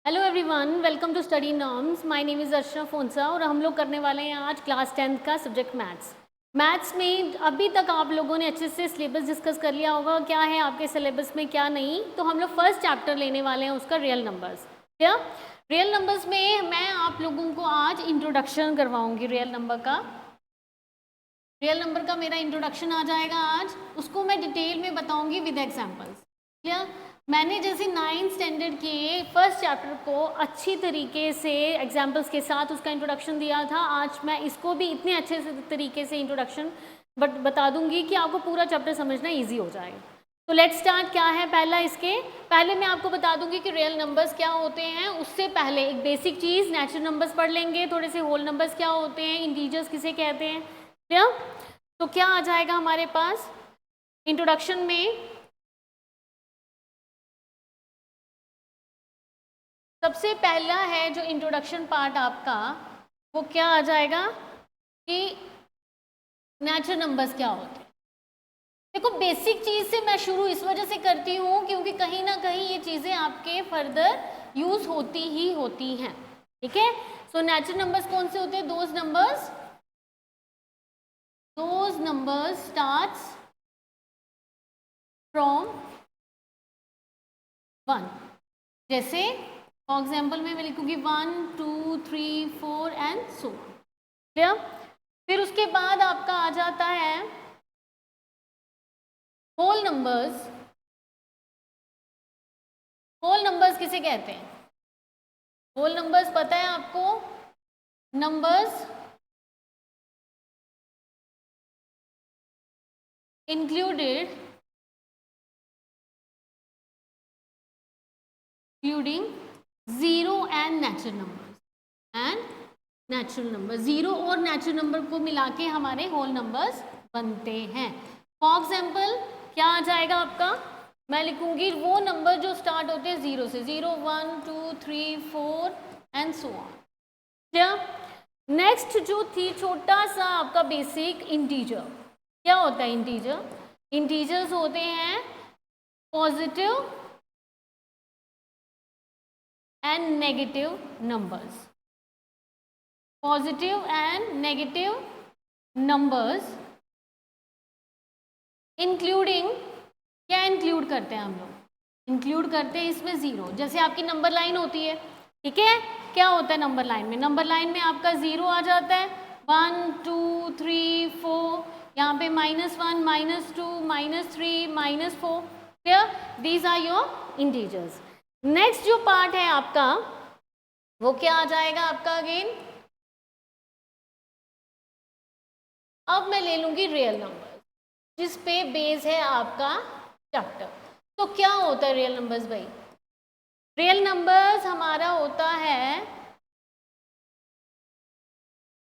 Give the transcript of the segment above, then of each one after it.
Hello everyone, welcome to Study Norms. My name is Archana Fonseca और हम लोग करने वाले हैं आज क्लास 10th का सब्जेक्ट मैथ्स में अभी तक आप लोगों ने अच्छे से सिलेबस डिस्कस कर लिया होगा, क्या है आपके सिलेबस में क्या नहीं। तो हम लोग फर्स्ट चैप्टर लेने वाले हैं उसका रियल नंबर्स। क्या रियल नंबर्स में मैं आप लोगों को आज इंट्रोडक्शन करवाऊंगी। रियल नंबर का मेरा इंट्रोडक्शन आ जाएगा आज, उसको मैं डिटेल में बताऊंगी विद एग्जाम्पल्स। क्या मैंने जैसे 9th स्टैंडर्ड के फर्स्ट चैप्टर को अच्छी तरीके से एग्जाम्पल्स के साथ उसका इंट्रोडक्शन दिया था, आज मैं इसको भी इतने अच्छे से तरीके से इंट्रोडक्शन बता दूंगी कि आपको पूरा चैप्टर समझना ईजी हो जाएगा। तो लेट्स स्टार्ट। क्या है पहले मैं आपको बता दूंगी कि रियल नंबर्स क्या होते हैं। उससे पहले एक बेसिक चीज़, नेचुरल नंबर्स पढ़ लेंगे, थोड़े से होल नंबर्स क्या होते हैं, इंटीजर्स किसे कहते हैं। क्या तो क्या आ जाएगा हमारे पास इंट्रोडक्शन में। सबसे पहला है जो इंट्रोडक्शन पार्ट आपका, वो क्या आ जाएगा कि नेचुरल नंबर्स क्या होते हैं। देखो, बेसिक चीज़ से मैं शुरू इस वजह से करती हूँ क्योंकि कहीं ना कहीं ये चीज़ें आपके फर्दर यूज होती ही होती हैं। ठीक है, सो नेचुरल नंबर्स कौन से होते हैं? Those numbers starts from 1। जैसे फॉर एग्जाम्पल मैं लिखूंगी 1 2 3 4 एंड सो। क्लियर? फिर उसके बाद आपका आ जाता है होल नंबर्स। होल नंबर्स किसे कहते हैं? होल नंबर्स पता है आपको? Numbers including zero and natural number. Zero और नेचुरल नंबर को मिला के हमारे होल नंबर्स बनते हैं। फॉर एग्जाम्पल क्या आ जाएगा आपका? मैं लिखूंगी वो नंबर जो स्टार्ट होते हैं जीरो से, 0 1 2 3 4 एंड सो ऑन। क्या नेक्स्ट जो थी छोटा सा आपका बेसिक इंटीजर। क्या होता है इंटीजर्स होते हैं positive and negative numbers. Positive and negative numbers including, क्या इंक्लूड करते हैं हम लोग? इंक्लूड करते हैं इसमें जीरो। जैसे आपकी नंबर लाइन होती है, ठीक है, क्या होता है नंबर लाइन में? नंबर लाइन में आपका जीरो आ जाता है, 1 2 3 4, यहाँ पे -1 -2 -3 -4। Clear? These are your integers. Next जो पार्ट है आपका वो क्या आ जाएगा आपका? अगेन अब मैं ले लूंगी रियल नंबर जिस पे बेस है आपका चैप्टर। तो क्या होता है रियल नंबर्स भाई? रियल नंबर्स हमारा होता है,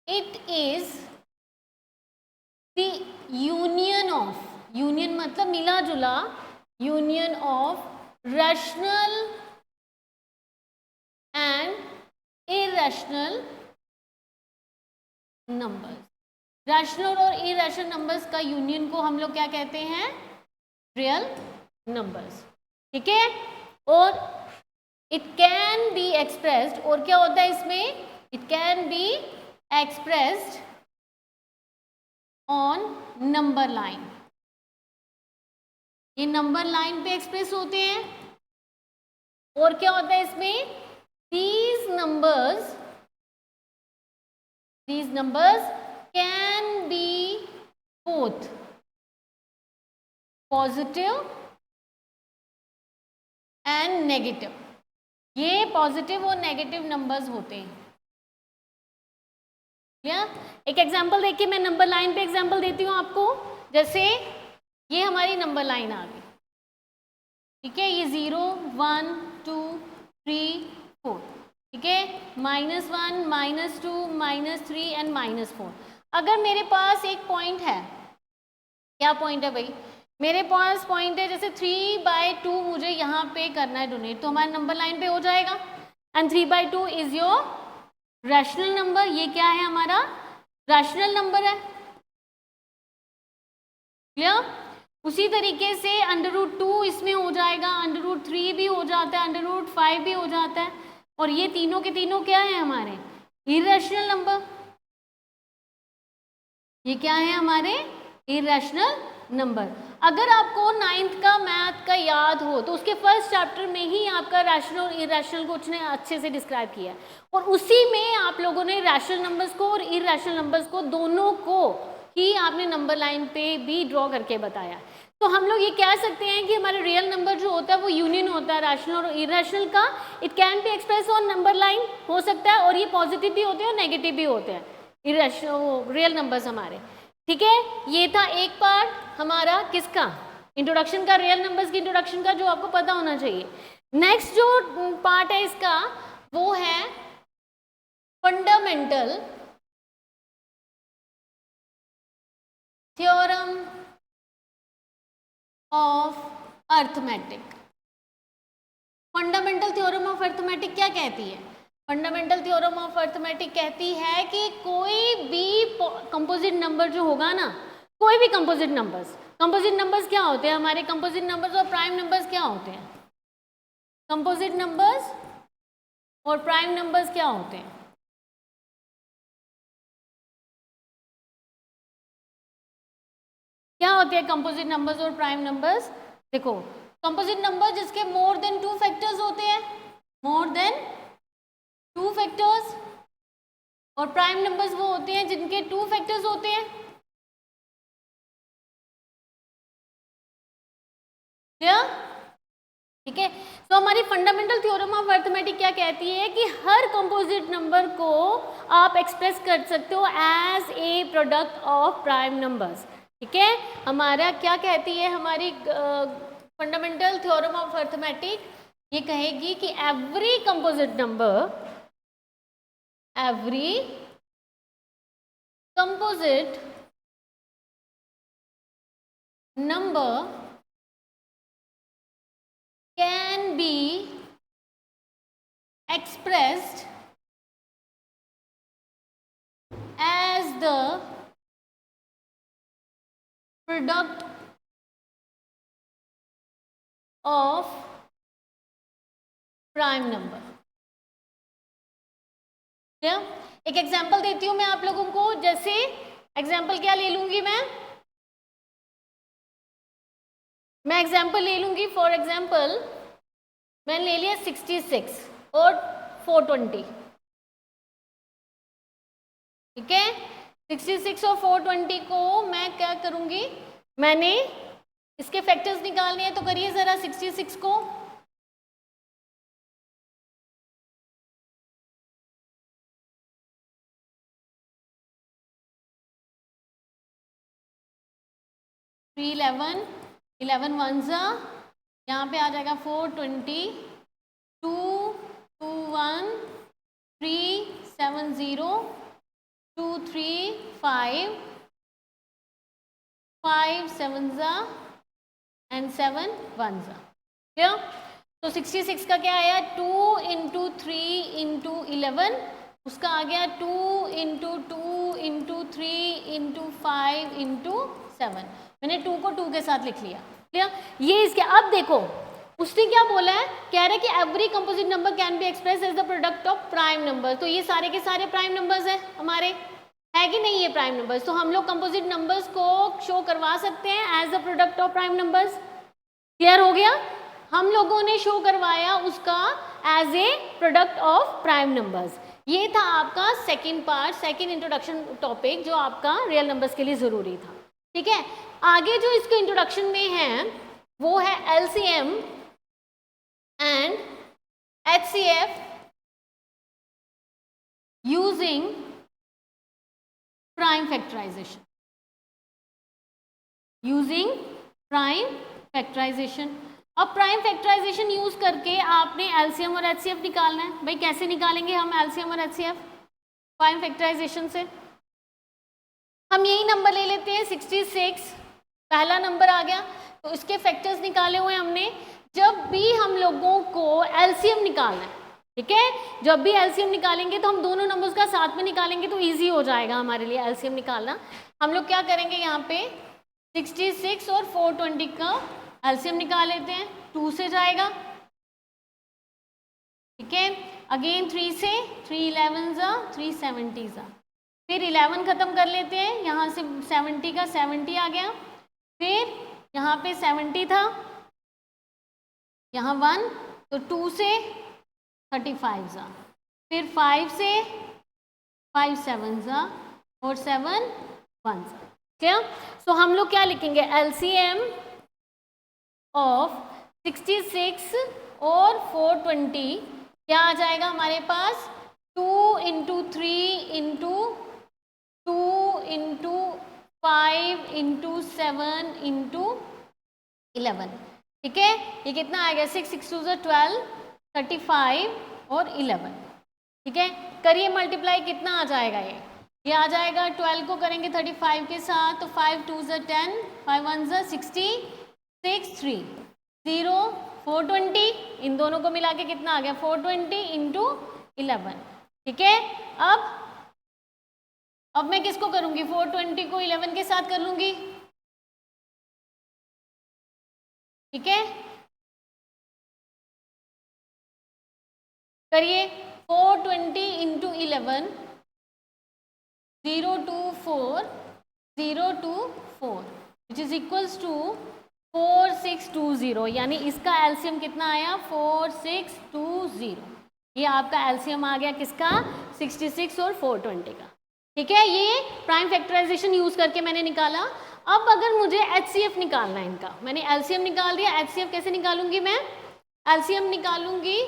it is the union of, union मतलब मिला जुला, union of rational and irrational numbers. Rational और इरैशनल नंबर्स का यूनियन को हम लोग क्या कहते हैं? Real numbers. ठीक है, और इट कैन बी एक्सप्रेस्ड, और क्या होता है इसमें? It can be expressed on number line. ये नंबर लाइन पे एक्सप्रेस होते हैं। और क्या होता है इसमें? these numbers can be both positive and negative। ये पॉजिटिव और नेगेटिव नंबर्स होते हैं। या एक एग्जांपल देखिए, मैं नंबर लाइन पे एग्जांपल देती हूँ आपको। जैसे ये हमारी नंबर लाइन आ गई, ठीक है, ये 0 1 2 3 4, ठीक है, -1 -2 -3 एंड -4। अगर मेरे पास एक पॉइंट है, क्या पॉइंट है भाई? मेरे पास पॉइंट है जैसे 3/2 मुझे यहाँ पे करना है डोनेट, तो हमारे नंबर लाइन पे हो जाएगा। And 3/2 is your rational number. ये क्या है? हमारा रैशनल नंबर है। क्लियर? उसी तरीके से √2 इसमें हो जाएगा, √3 भी हो जाता है, √5 भी हो जाता है। और ये तीनों के तीनों क्या है हमारे इरेशनल नंबर। ये क्या है हमारे इरेशनल नंबर। अगर आपको 9th का मैथ का याद हो तो उसके फर्स्ट चैप्टर में ही आपका रैशनल और इरेशनल को उसने अच्छे से डिस्क्राइब किया है, और उसी में आप लोगों ने रैशनल नंबर्स को और इरेशनल नंबर्स को दोनों को ही आपने नंबर लाइन पे भी ड्रॉ करके बताया। तो हम लोग ये कह सकते हैं कि हमारे रियल नंबर जो होता है वो यूनियन होता है रैशनल और इरेशनल का। It can be express on number line हो सकता है, और ये पॉजिटिव भी होते हैं और नेगेटिव भी होते हैं इरेशनल रियल नंबर्स हमारे। ठीक है, ये था एक पार्ट हमारा किसका इंट्रोडक्शन का, रियल नंबर्स की इंट्रोडक्शन का, जो आपको पता होना चाहिए। नेक्स्ट जो पार्ट है इसका वो है fundamental theorem of arithmetic. Fundamental theorem of arithmetic क्या कहती है? फंडामेंटल थ्योरम ऑफ अर्थमेटिक कहती है कि कोई भी कंपोजिट नंबर जो होगा ना, कोई भी कंपोजिट नंबर्स क्या होते हैं हमारे? कंपोजिट नंबर्स और प्राइम नंबर्स क्या होते हैं? कंपोजिट नंबर्स और प्राइम नंबर्स क्या होते हैं? क्या होते हैं कंपोजिट नंबर्स और प्राइम नंबर्स? देखो, कंपोजिट नंबर जिसके मोर देन 2 फैक्टर्स होते हैं, मोर देन 2 फैक्टर्स, और प्राइम नंबर्स वो होते हैं जिनके 2 फैक्टर्स होते हैं। ठीक है, तो हमारी फंडामेंटल थ्योरम ऑफ अर्थमेटिक क्या कहती है कि हर कंपोजिट नंबर को आप एक्सप्रेस कर सकते हो as a product of prime numbers. ठीक है, हमारा क्या कहती है हमारी फंडामेंटल थ्योरम ऑफ अर्थमेटिक? ये कहेगी कि every composite number can be expressed as the product of prime number। एक एग्जाम्पल देती हूं मैं आप लोगों को। जैसे एग्जाम्पल क्या ले लूंगी मैं एग्जाम्पल ले लूंगी। फॉर एग्जाम्पल मैंने ले लिया 66 और 420। ठीक है, 66 और 420 को मैं क्या करूंगी, मैंने इसके फैक्टर्स निकालने हैं, तो करिए जरा 66 को। थ्री 11 वन ज़ा, यहाँ पे आ जाएगा 420, 2 2 1 3 7 0 2 3 5 5 7 ज़ा एंड 7 1 ज़ा। क्लियर? तो 66 का क्या आया? 2 इंटू 3 इंटू 11, उसका आ गया 2 इंटू 2 इंटू 3 इंटू 5 इंटू 7। मैंने 2 को 2 के साथ लिख लिया। क्लियर? ये इसके, अब देखो उसने क्या बोला है, कह रहा है कि every composite number can be express as the product of prime number. तो ये सारे के सारे प्राइम नंबर्स हैं हमारे, है कि नहीं ये प्राइम नंबर्स? तो हम लोग कंपोजिट नंबर्स को शो करवा सकते हैं as the product of prime numbers. Clear हो गया? हम लोगों ने शो करवाया उसका as a product of prime numbers. ये था आपका second part, second introduction topic जो आपका रियल नंबर्स के लिए ज़रूरी था। ठीक है, आगे जो इसके इंट्रोडक्शन में है वो है LCM and HCF using prime factorisation. अब प्राइम फैक्टराइजेशन यूज करके आपने एलसीएम और एचसीएफ निकालना है। भाई कैसे निकालेंगे हम एलसीएम और एचसीएफ? प्राइम फैक्टराइजेशन से हम यही नंबर ले लेते हैं 66, पहला नंबर आ गया, तो इसके फैक्टर्स निकाले हुए हमने। जब भी हम लोगों को एलसीएम निकालना है, ठीक है, जब भी एलसीएम निकालेंगे तो हम दोनों नंबर्स का साथ में निकालेंगे तो इजी हो जाएगा हमारे लिए एलसीएम निकालना। हम लोग क्या करेंगे, यहाँ पे 66 और 420 का एलसीएम निकाल लेते हैं, 2 से जाएगा। ठीक है, अगेन 3 से 3 11 जा 3 70 जा, फिर 11 ख़त्म कर लेते हैं, यहाँ से 70 का 70 आ गया, फिर यहाँ पे 70 था, यहाँ 1 तो 2 से 35 जा, फिर 5 से 5 7 जा और 7 1 जा। क्लियर? सो हम लोग क्या लिखेंगे, LCM ऑफ 66 और 420 क्या आ जाएगा हमारे पास, 2 into 3 into 2 into 5 into 7 into 11। ठीक है, ये कितना आएगा, 6 6 2 12 35 और 11। ठीक है, करिए मल्टीप्लाई, कितना आ जाएगा ये आ जाएगा 12 को करेंगे 35 के साथ तो 5 2 10 5 1 60 6 3 0 420, इन दोनों को मिला के कितना आ गया 420 इंटू 11। ठीक है, अब मैं किसको करूंगी, 420 को 11 के साथ कर लूंगी। ठीक है, करिए 420 into 11 024 024 which is equals to 4620, यानी इसका एलसीएम कितना आया 4620। ये आपका एलसीएम आ गया किसका, 66 और 420 का। ठीक है, ये प्राइम फैक्टराइजेशन यूज करके मैंने निकाला। अब अगर मुझे एचसीएफ निकालना है इनका, मैंने एलसीएम निकाल दिया, एचसीएफ कैसे निकालूंगी मैं, एलसीएम निकालूंगी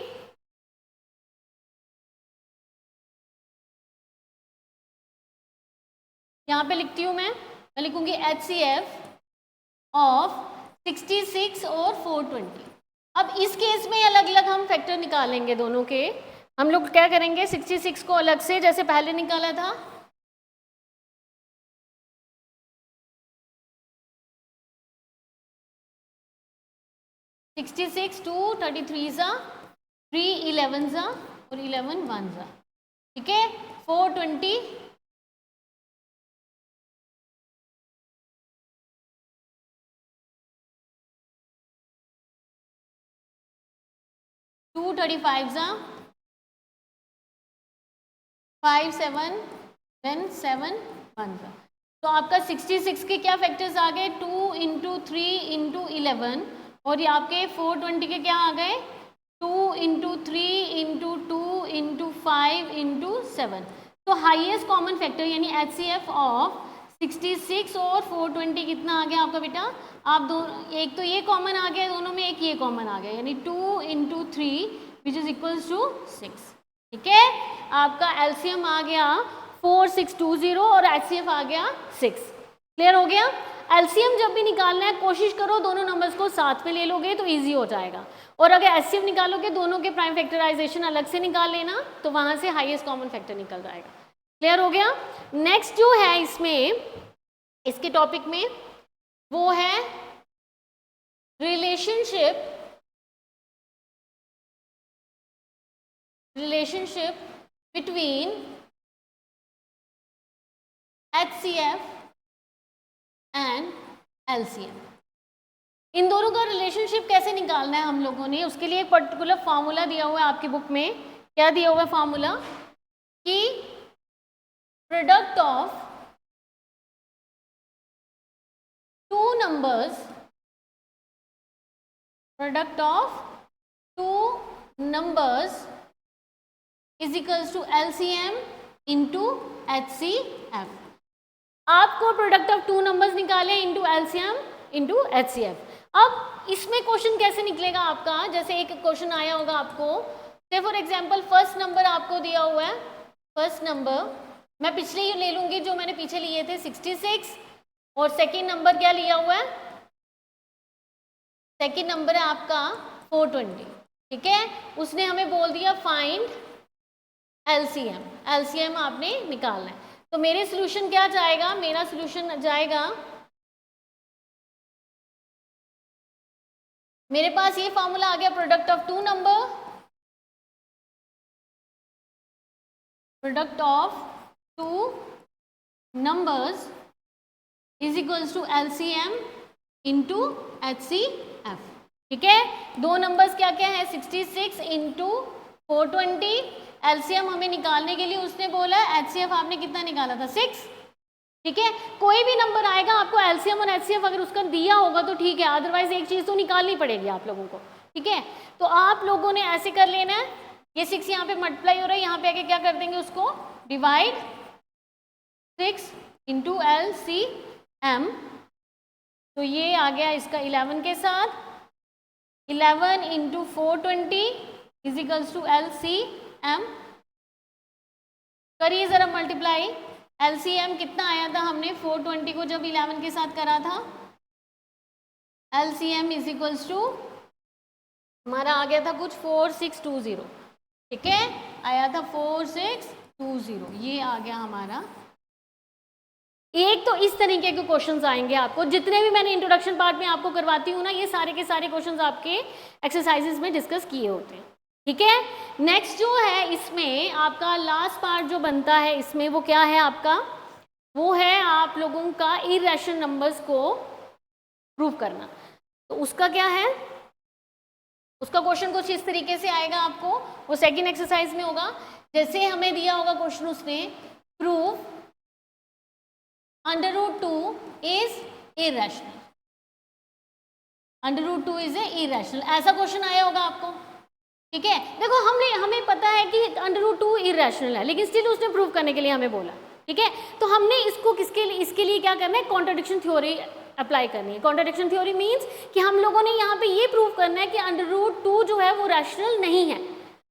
यहाँ पे लिखती हूँ मैं लिखूंगी एचसीएफ ऑफ 66 और 420। अब इस केस में अलग अलग हम फैक्टर निकालेंगे दोनों के। हम लोग क्या करेंगे, 66 को अलग से जैसे पहले निकाला था, सिक्सटी सिक्स 2 33 जा 3 11 जा और 11 1 जा। ठीक है, 420 2 35 जा 5 7 then 7 1 जा। तो आपका 66 के क्या फैक्टर्स आ गए, 2 इंटू 3 इंटू 11 और ये आपके 420 के क्या आ गए, 2 इंटू 3 इंटू 2 इंटू 5 इंटू 7। तो हाईएस्ट कॉमन फैक्टर यानी एचसीएफ ऑफ 66 और 420 कितना आ गया आपका बेटा, आप दो एक तो ये कॉमन आ गया दोनों में, एक ये कॉमन आ गया, यानी 2 into 3 which is equals to 6। ठीक है, आपका एलसीएम आ गया 4620 और एचसीएफ आ गया 6। क्लियर हो गया। एलसीएम जब भी निकालना है कोशिश करो दोनों नंबर्स को साथ में ले लोगे तो इजी हो जाएगा, और अगर एचसीएफ निकालोगे दोनों के प्राइम फैक्टराइजेशन अलग से निकाल लेना तो वहां से हाईएस्ट कॉमन फैक्टर निकल जाएगा। क्लियर हो गया। नेक्स्ट जो है इसमें इसके टॉपिक में वो है relationship between HCF and LCM। इन दोनों का रिलेशनशिप कैसे निकालना है हम लोगों ने, उसके लिए एक पर्टिकुलर फॉर्मूला दिया हुआ है आपकी बुक में। क्या दिया हुआ है फॉर्मूला, कि product of two numbers is equals to LCM into HCF। आपको प्रोडक्ट ऑफ टू नंबर्स निकाले इंटू LCM इंटू HCF। अब इसमें क्वेश्चन कैसे निकलेगा आपका, जैसे एक क्वेश्चन आया होगा आपको, से फॉर एग्जांपल फर्स्ट नंबर आपको दिया हुआ है, फर्स्ट नंबर मैं पिछले ही ले लूंगी जो मैंने पीछे लिए थे 66, और सेकेंड नंबर क्या लिया हुआ है, सेकेंड नंबर है आपका 420। ठीक है, उसने हमें बोल दिया फाइंड LCM आपने निकालना है। तो मेरे सोल्यूशन क्या जाएगा, मेरा सोल्यूशन जाएगा, मेरे पास ये फॉर्मूला आ गया, product of two numbers is equals to LCM into HCF। ठीक है, दो नंबर्स क्या क्या है, 66 इंटू 420, एलसीएम हमें निकालने के लिए उसने बोला, एचसीएफ आपने कितना निकाला था 6, ठीक है। कोई भी नंबर आएगा आपको एलसीएम और एचसीएफ अगर उसका दिया होगा तो ठीक है, अदरवाइज एक चीज़ तो निकालनी पड़ेगी आप लोगों को, ठीक है। तो आप लोगों ने ऐसे कर लेना है, ये 6 यहाँ पे मल्टीप्लाई हो रहा है, यहाँ पे आके क्या कर देंगे उसको डिवाइड 6 इंटू एलसीएम, तो ये आ गया इसका 11 के साथ, 11 into 420 is equals to LCM, करिए ज़रा मल्टीप्लाई, एलसीएम कितना आया था हमने 420 को जब 11 के साथ करा था, एलसीएम इज इक्वल्स टू हमारा आ गया था कुछ 4620, ठीक है, आया था 4620, ये आ गया हमारा। एक तो इस तरीके के क्वेश्चंस आएंगे आपको, जितने भी मैंने इंट्रोडक्शन पार्ट में आपको करवाती हूँ ना, ये सारे के सारे क्वेश्चंस आपके एक्सरसाइजेस में डिस्कस किए होते हैं, ठीक है। नेक्स्ट जो है इसमें आपका लास्ट पार्ट जो बनता है इसमें, वो क्या है आपका, वो है आप लोगों का इरेशनल नंबर्स को प्रूव करना। तो उसका क्या है, उसका क्वेश्चन कुछ इस तरीके से आएगा आपको, वो सेकंड एक्सरसाइज में होगा। जैसे हमें दिया होगा क्वेश्चन उसने, prove √2 is irrational, √2 is a irrational, ऐसा क्वेश्चन आया होगा आपको, ठीक है। देखो हमें पता है कि √2 इरेशनल है, लेकिन स्टिल उसने प्रूव करने के लिए हमें बोला, ठीक है। तो हमने इसको इसके लिए क्या करना है, कॉन्ट्रडिक्शन थ्योरी अप्लाई करनी है। कॉन्ट्रडिक्शन थ्योरी मीन्स कि हम लोगों ने यहाँ पे ये प्रूव करना है कि √2 जो है वो रैशनल नहीं है,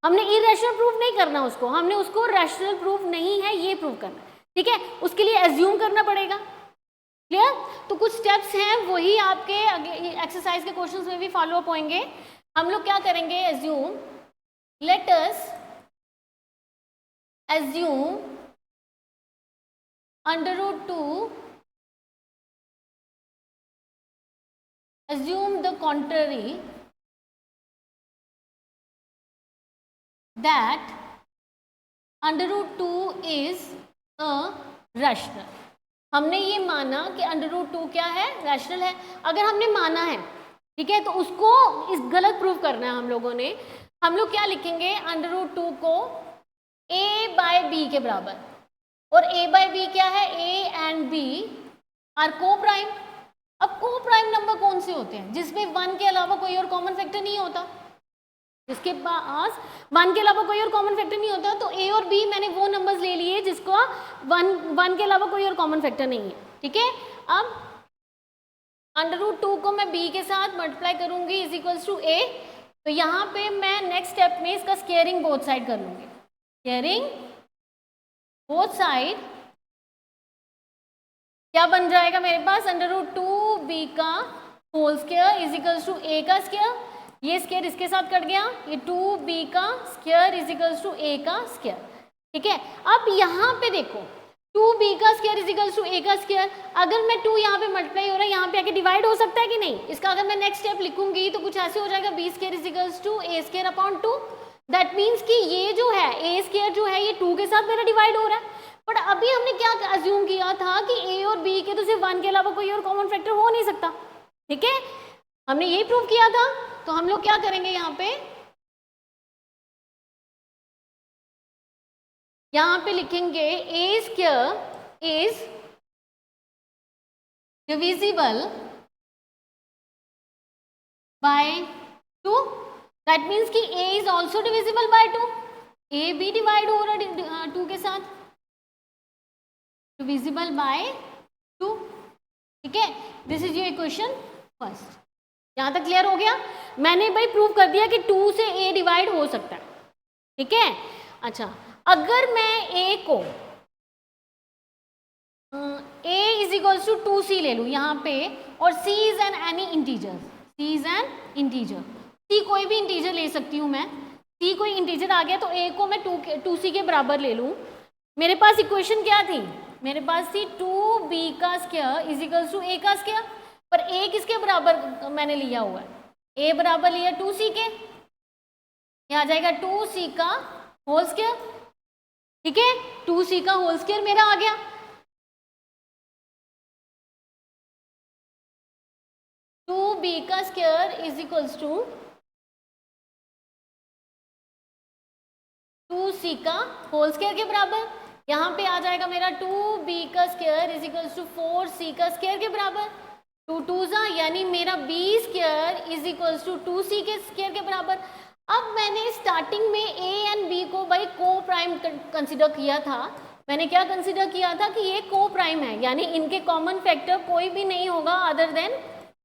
हमने इरेशनल प्रूव नहीं करना उसको, हमने उसको रैशनल प्रूव नहीं है ये प्रूव करना है, ठीक है। उसके लिए एज्यूम करना पड़ेगा, क्लियर। तो कुछ स्टेप्स हैं वही आपके एक्सरसाइज के क्वेश्चंस में भी फॉलो अप होंगे। हम लोग क्या करेंगे, assume, let us assume √2, assume the contrary, that √2 is a rational। हमने ये माना कि √2 क्या है, रैशनल है। अगर हमने माना है, ठीक है, तो उसको इस गलत प्रूव करना है हम लोगों ने। हम लोग क्या लिखेंगे, √2 को a/b के बराबर, और a/b क्या है, a एंड b आर को प्राइम। अब को प्राइम नंबर कौन से होते हैं, जिसमें 1 के अलावा कोई और कॉमन फैक्टर नहीं होता, जिसके पास 1 के अलावा कोई और कॉमन फैक्टर नहीं होता। तो a और b मैंने वो नंबर्स ले लिए जिसको 1 के अलावा कोई और कॉमन फैक्टर नहीं है, ठीक है। अब √2 को मैं b के साथ मल्टीप्लाई करूंगी इज इक्वल्स टू a, तो यहाँ पे मैं नेक्स्ट स्टेप में इसका स्केयरिंग बोथ साइड कर लूंगी, स्केयरिंग बोथ साइड, क्या बन जाएगा मेरे पास, √2b का whole square is equals to a का स्क्वायर, ये स्क्वायर इसके साथ कट गया, ये 2b का square is equals to a का स्क्वायर, ठीक है। अब यहाँ पे देखो 2b का square is equals to a का स्क्वायर, अगर मैं 2 यहाँ पे मल्टीप्लाई हो रहा है, यहाँ पे आके डिवाइड हो सकता है कि नहीं, इसका अगर मैं नेक्स्ट स्टेप लिखूंगी तो कुछ ऐसे हो जाएगा, b square is equals to a square upon 2, that means कि ये जो है a स्क्वायर जो है ये 2 के साथ मेरा डिवाइड हो रहा है। बट अभी हमने क्या अज्यूम किया था कि a और b के तो सिर्फ 1 के अलावा कोई और कॉमन फैक्टर हो नहीं सकता, ठीक है, हमने यही प्रूव किया था। तो हम लोग क्या करेंगे, यहाँ पे लिखेंगे a square is divisible by 2, that means कि a is also divisible by 2, a भी डिवाइड हो रहा है 2 के साथ, डिविजिबल बाय 2, ठीक है। This is your equation first, यहाँ तक क्लियर हो गया। मैंने भाई प्रूव कर दिया कि 2 से a डिवाइड हो सकता है, ठीक है। अच्छा, अगर मैं a को a is equals to 2c ले लूँ यहाँ पे, और c is an any integer, c is an integer, c कोई भी इंटीजर ले सकती हूँ मैं, c कोई इंटीजर आ गया तो a को मैं 2c के बराबर ले लूँ। मेरे पास इक्वेशन क्या थी, मेरे पास थी 2b का square is equals to a का स्क्वायर, पर a किसके बराबर मैंने लिया हुआ है, a बराबर लिया 2c के, ये आ जाएगा 2c का होल स्क्वायर, ठीक है, 2c का होल स्क्वायर मेरा आ गया। टू बी का स्क्वायर इज इक्वल्स टू सी का होल स्क्वायर के बराबर, यहाँ पे आ जाएगा मेरा 2b का square is equals to 4c का स्क्वायर के बराबर, 2 2 यानी मेरा b square is equals to 2c के स्क्वायर के बराबर। अब मैंने स्टार्टिंग में a एंड b को भाई को प्राइम कंसिडर किया था, मैंने क्या कंसिडर किया था कि ये को प्राइम है, यानी इनके कॉमन फैक्टर कोई भी नहीं होगा अदर देन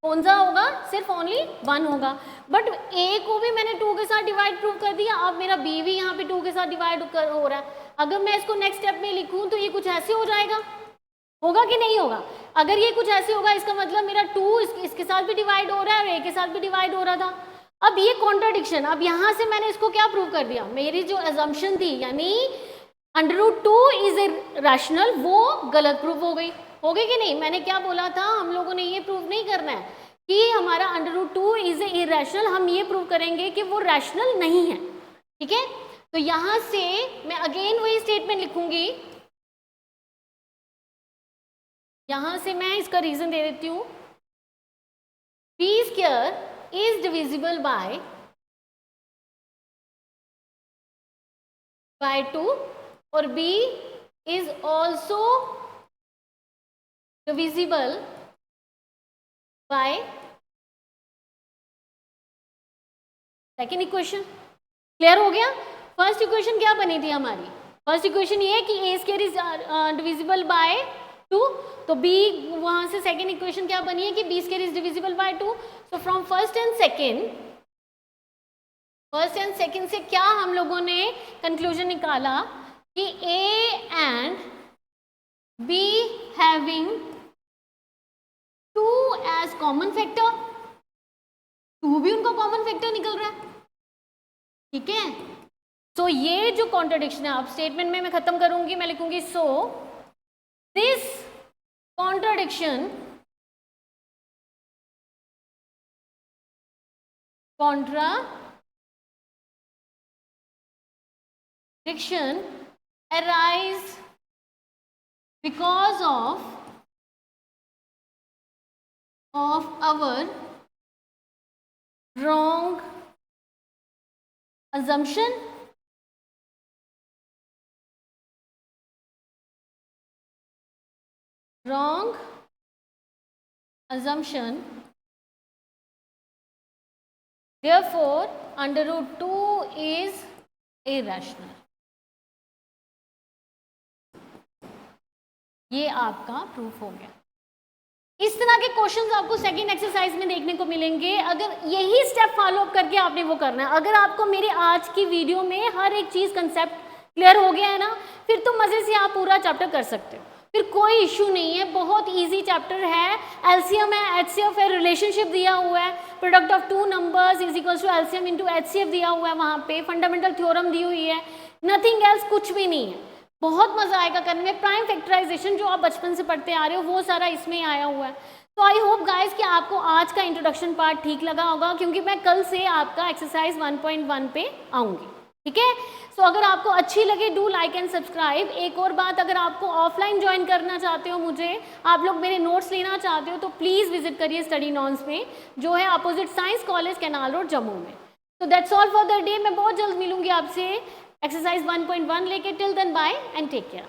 कौन सा होगा, सिर्फ ओनली 1 होगा। बट a को भी मैंने 2 के साथ डिवाइड प्रूव कर दिया, अब मेरा b भी यहाँ पे 2 के साथ डिवाइड हो रहा है। अगर मैं इसको नेक्स्ट स्टेप में लिखूं तो ये कुछ ऐसे हो जाएगा, होगा कि नहीं होगा? अगर ये कुछ ऐसे होगा इसका मतलब मेरा 2 इसके साथ भी डिवाइड हो रहा है और a के साथ भी डिवाइड हो रहा था। अब ये कॉन्ट्राडिक्शन, अब यहाँ से मैंने इसको क्या प्रूव कर दिया, मेरी जो एजम्पशन थी यानी √2 इज ए रैशनल, वो गलत प्रूव हो गई, हो गई कि नहीं? मैंने क्या बोला था, हम लोगों ने ये प्रूव नहीं करना है कि हमारा √2 इज ए इरेशनल, हम ये प्रूव करेंगे कि वो रैशनल नहीं है, ठीक है? तो यहाँ से मैं अगेन वही स्टेटमेंट लिखूंगी, यहाँ से मैं इसका रीजन दे देती हूँ, b square is divisible by 2 और b is also divisible by second equation. Clear हो गया? फर्स्ट इक्वेशन क्या बनी थी हमारी? फर्स्ट इक्वेशन ये है कि a square is divisible by 2, तो b वहां से सेकेंड इक्वेशन क्या बनी है कि b square is divisible by 2। So from first and second से क्या हम लोगों ने कंक्लूजन निकाला कि a एंड b having 2 as common factor, 2 भी उनका कॉमन फैक्टर निकल रहा है, ठीक है? सो ये जो कॉन्ट्रडिक्शन है, आप स्टेटमेंट में मैं खत्म करूंगी, मैं लिखूंगी so this contradiction arise because of our wrong assumption, therefore √2 is irrational। ये आपका प्रूफ हो गया। इस तरह के क्वेश्चंस आपको सेकंड एक्सरसाइज में देखने को मिलेंगे, अगर यही स्टेप फॉलो अप करके आपने वो करना है। अगर आपको मेरी आज की वीडियो में हर एक चीज़ कंसेप्ट क्लियर हो गया है ना, फिर तो मज़े से आप पूरा चैप्टर कर सकते हो, फिर कोई इशू नहीं है, बहुत इजी चैप्टर है। एलसीएम है, एचसीएफ है, रिलेशनशिप दिया हुआ है, product of 2 numbers is equals to LCM into HCF दिया हुआ है, वहाँ पे फंडामेंटल थ्योरम दी हुई है, नथिंग एल्स, कुछ भी नहीं है। बहुत मज़ा आएगा करने में। प्राइम फैक्टराइजेशन जो आप बचपन से पढ़ते आ रहे हो वो सारा इसमें आया हुआ है। तो आई होप गाइस कि आपको आज का इंट्रोडक्शन पार्ट ठीक लगा होगा, क्योंकि मैं कल से आपका एक्सरसाइज 1.1 पे आऊँगी, ठीक है? सो अगर आपको अच्छी लगे डू लाइक एंड सब्सक्राइब। एक और बात, अगर आपको ऑफलाइन ज्वाइन करना चाहते हो मुझे, आप लोग मेरे नोट्स लेना चाहते हो, तो प्लीज़ विजिट करिए स्टडी नॉन्स में, जो है opposite science college canal road Jammu में। तो that's all for the day. मैं बहुत जल्द मिलूंगी आपसे एक्सरसाइज 1.1 लेके। Till then bye and take care.